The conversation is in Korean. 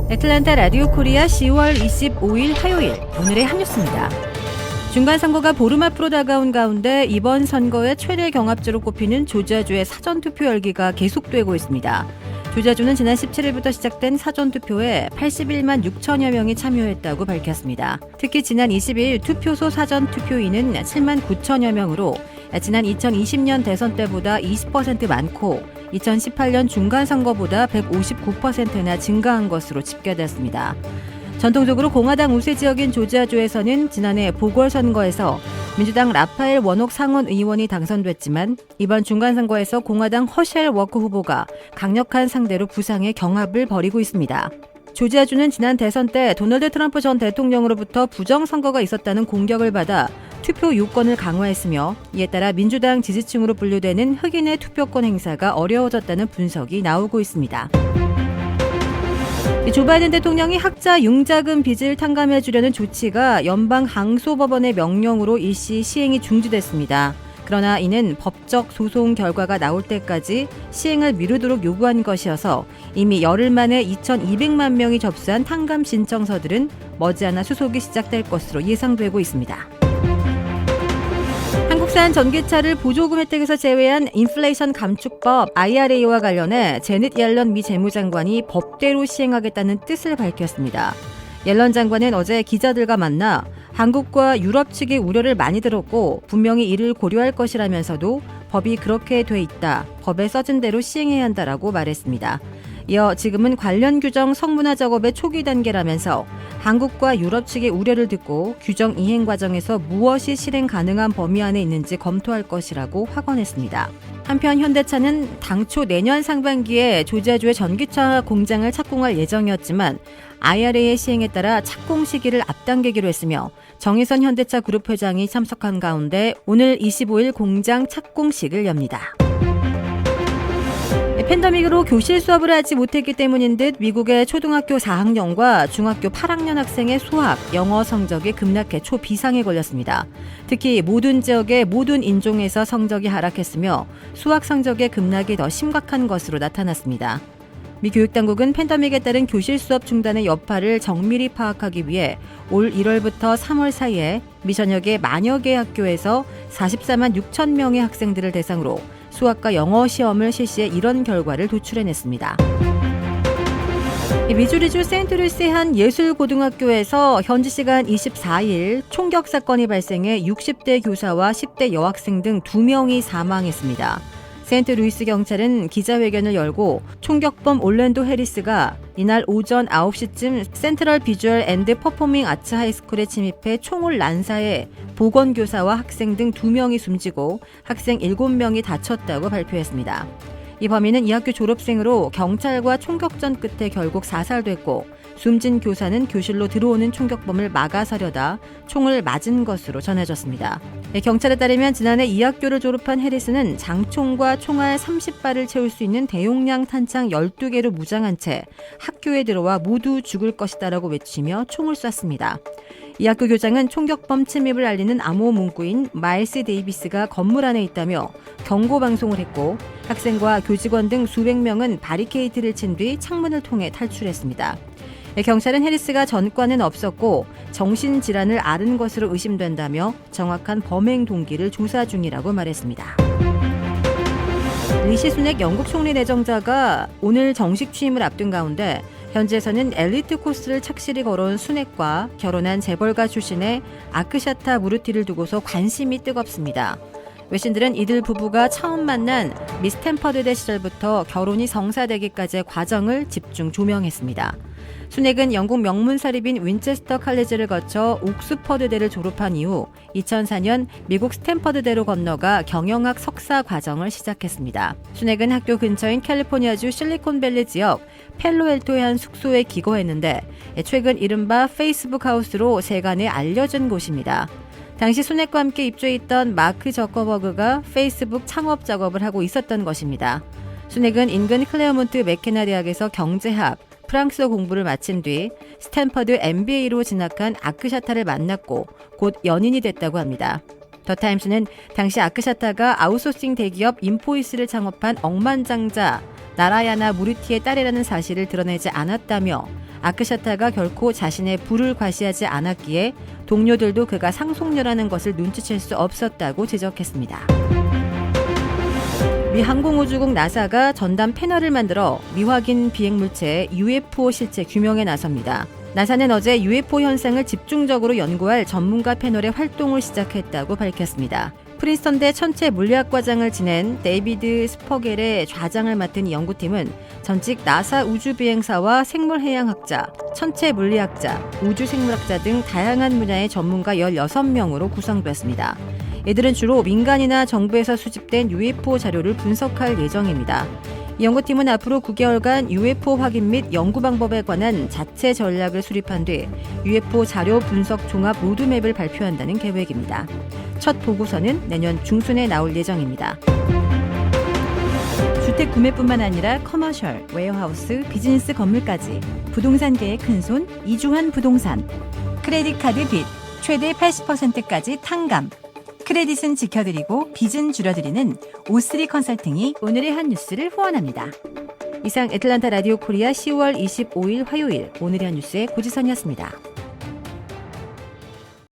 애틀랜타 라디오 코리아 10월 25일 화요일 오늘의 한 뉴스입니다. 중간선거가 보름 앞으로 다가온 가운데 이번 선거의 최대 경합주로 꼽히는 조지아주의 사전투표 열기가 계속되고 있습니다. 조지아주는 지난 17일부터 시작된 사전투표에 81만 6천여 명이 참여했다고 밝혔습니다. 특히 지난 22일 투표소 사전투표인은 7만 9천여 명으로 지난 2020년 대선 때보다 20% 많고 2018년 중간선거보다 159%나 증가한 것으로 집계됐습니다. 전통적으로 공화당 우세 지역인 조지아주에서는 지난해 보궐선거에서 민주당 라파엘 워녹 상원 의원이 당선됐지만 이번 중간선거에서 공화당 허셸 워커 후보가 강력한 상대로 부상의 경합을 벌이고 있습니다. 조지아주는 지난 대선 때 도널드 트럼프 전 대통령으로부터 부정선거가 있었다는 공격을 받아 투표 요건을 강화했으며 이에 따라 민주당 지지층으로 분류되는 흑인의 투표권 행사가 어려워졌다는 분석이 나오고 있습니다. 조 바이든 대통령이 학자 융자금 빚을 탕감해 주려는 조치가 연방 항소법원의 명령으로 일시 시행이 중지됐습니다. 그러나 이는 법적 소송 결과가 나올 때까지 시행을 미루도록 요구한 것이어서 이미 열흘 만에 2,200만 명이 접수한 탕감 신청서들은 머지않아 수속이 시작될 것으로 예상되고 있습니다. 한국산 전기차를 보조금 혜택에서 제외한 인플레이션 감축법 IRA와 관련해 제닛 옐런 미 재무장관이 법대로 시행하겠다는 뜻을 밝혔습니다. 옐런 장관은 어제 기자들과 만나 한국과 유럽 측의 우려를 많이 들었고 분명히 이를 고려할 것이라면서도 법이 그렇게 돼 있다, 법에 써진 대로 시행해야 한다라고 말했습니다. 이어 지금은 관련 규정 성문화 작업의 초기 단계라면서 한국과 유럽 측의 우려를 듣고 규정 이행 과정에서 무엇이 실행 가능한 범위 안에 있는지 검토할 것이라고 확언했습니다. 한편 현대차는 당초 내년 상반기에 조지아주의 전기차 공장을 착공할 예정이었지만 IRA 시행에 따라 착공 시기를 앞당기기로 했으며 정의선 현대차 그룹 회장이 참석한 가운데 오늘 25일 공장 착공식을 엽니다. 팬데믹으로 교실 수업을 하지 못했기 때문인 듯 미국의 초등학교 4학년과 중학교 8학년 학생의 수학, 영어 성적이 급락해 초비상에 걸렸습니다. 특히 모든 지역의 모든 인종에서 성적이 하락했으며 수학 성적의 급락이 더 심각한 것으로 나타났습니다. 미 교육당국은 팬데믹에 따른 교실 수업 중단의 여파를 정밀히 파악하기 위해 올 1월부터 3월 사이에 미 전역의 만여 개 학교에서 44만 6천 명의 학생들을 대상으로 수학과 영어 시험을 실시해 이런 결과를 도출해냈습니다. 미주리주 세인트루이스의 한 예술고등학교에서 현지 시간 24일 총격 사건이 발생해 60대 교사와 10대 여학생 등 2명이 사망했습니다. 세인트루이스 경찰은 기자회견을 열고 총격범 올랜도 해리스가 이날 오전 9시쯤 센트럴 비주얼 앤드 퍼포밍 아츠 하이스쿨에 침입해 총을 난사해 보건교사와 학생 등 2명이 숨지고 학생 7명이 다쳤다고 발표했습니다. 이 범인은 이 학교 졸업생으로 경찰과 총격전 끝에 결국 사살됐고 숨진 교사는 교실로 들어오는 총격범을 막아서려다 총을 맞은 것으로 전해졌습니다. 경찰에 따르면 지난해 이 학교를 졸업한 해리스는 장총과 총알 30발을 채울 수 있는 대용량 탄창 12개로 무장한 채 학교에 들어와 모두 죽을 것이다라고 외치며 총을 쐈습니다. 이 학교 교장은 총격범 침입을 알리는 암호 문구인 마일스 데이비스가 건물 안에 있다며 경고 방송을 했고 학생과 교직원 등 수백 명은 바리케이트를 친 뒤 창문을 통해 탈출했습니다. 경찰은 해리스가 전과는 없었고 정신질환을 앓은 것으로 의심된다며 정확한 범행 동기를 조사 중이라고 말했습니다. 리시 수넥 영국 총리 내정자가 오늘 정식 취임을 앞둔 가운데 현지에서는 엘리트 코스를 착실히 걸어온 수넥과 결혼한 재벌가 출신의 아크샤타 무르티를 두고서 관심이 뜨겁습니다. 외신들은 이들 부부가 처음 만난 미스 스탠퍼드대 시절부터 결혼이 성사되기까지의 과정을 집중 조명했습니다. 수넥은 영국 명문사립인 윈체스터 칼리지를 거쳐 옥스퍼드대를 졸업한 이후 2004년 미국 스탠퍼드대로 건너가 경영학 석사 과정을 시작했습니다. 수넥은 학교 근처인 캘리포니아주 실리콘밸리 지역 펠로엘토의 한 숙소에 기거했는데 최근 이른바 페이스북 하우스로 세간에 알려진 곳입니다. 당시 수넥과 함께 입주해 있던 마크 저커버그가 페이스북 창업 작업을 하고 있었던 것입니다. 수넥은 인근 클레어몬트 맥케나 대학에서 경제학, 프랑스어 공부를 마친 뒤 스탠퍼드 MBA로 진학한 아크샤타를 만났고 곧 연인이 됐다고 합니다. 더타임스는 당시 아크샤타가 아웃소싱 대기업 인포이스를 창업한 억만장자 나라야나 무르티의 딸이라는 사실을 드러내지 않았다며 아크샤타가 결코 자신의 부를 과시하지 않았기에 동료들도 그가 상속녀라는 것을 눈치챌 수 없었다고 지적했습니다. 미 항공우주국 나사가 전담 패널을 만들어 미확인 비행물체 UFO 실체 규명에 나섭니다. 나사는 어제 UFO 현상을 집중적으로 연구할 전문가 패널의 활동을 시작했다고 밝혔습니다. 프린스턴대 천체 물리학과장을 지낸 데이비드 스퍼겔의 좌장을 맡은 이 연구팀은 전직 나사 우주비행사와 생물해양학자, 천체 물리학자, 우주생물학자 등 다양한 분야의 전문가 16명으로 구성됐습니다. 이들은 주로 민간이나 정부에서 수집된 UFO 자료를 분석할 예정입니다. 이 연구팀은 앞으로 9개월간 UFO 확인 및 연구 방법에 관한 자체 전략을 수립한 뒤 UFO 자료 분석 종합 로드맵을 발표한다는 계획입니다. 첫 보고서는 내년 중순에 나올 예정입니다. 주택 구매뿐만 아니라 커머셜, 웨어하우스, 비즈니스 건물까지 부동산계의 큰손 이주환 부동산. 크레딧 카드 빚 최대 80%까지 탕감. 크레딧은 지켜드리고 빚은 줄여드리는 O3 컨설팅이 오늘의 한 뉴스를 후원합니다. 이상 애틀란타 라디오 코리아 10월 25일 화요일 오늘의 한 뉴스의 고지선이었습니다.